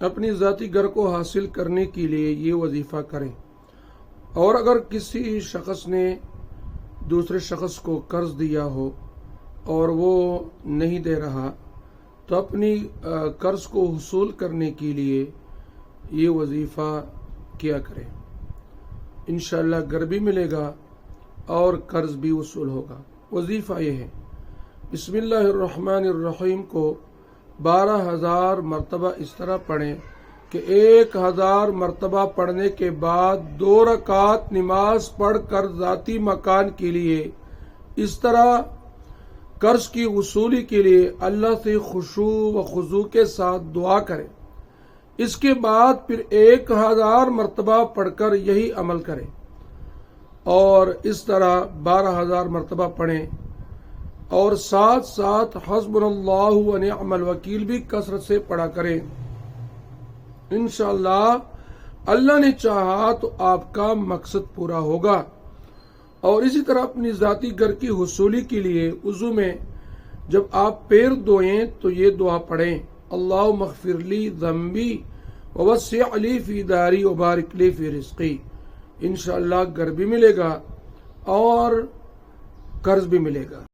اپنی ذاتی گھر کو حاصل کرنے کے لیے یہ وظیفہ کریں۔ اور اگر کسی شخص نے دوسرے شخص کو قرض دیا ہو اور وہ نہیں دے رہا تو اپنی قرض کو حصول کرنے کے لیے یہ وظیفہ کیا کرے، انشاءاللہ گھر بھی ملے گا اور قرض بھی وصول ہوگا۔ وظیفہ یہ ہے، بسم اللہ الرحمن الرحیم کو 12,000 مرتبہ اس طرح پڑھیں کہ 1,000 مرتبہ پڑھنے کے بعد 2 رکعت نماز پڑھ کر ذاتی مکان کے لیے اس طرح قرض کی وصولی کے لیے اللہ سے خشوع و خضوع کے ساتھ دعا کریں۔ اس کے بعد پھر 1,000 مرتبہ پڑھ کر یہی عمل کریں اور اس طرح 12,000 مرتبہ پڑھیں، اور ساتھ ساتھ حسبنا اللہ و نعم الوکیل بھی کثرت سے پڑھا کریں۔ انشاءاللہ اللہ نے چاہا تو آپ کا مقصد پورا ہوگا۔ اور اسی طرح اپنی ذاتی گھر کی حصولی کے لیے وضو میں جب آپ پیر دھوئیں تو یہ دعا پڑھیں، اللہم اغفر لی ذنبی ووسع لی فی داری وبارک لی فی رزقی۔ انشاءاللہ گھر بھی ملے گا اور قرض بھی ملے گا۔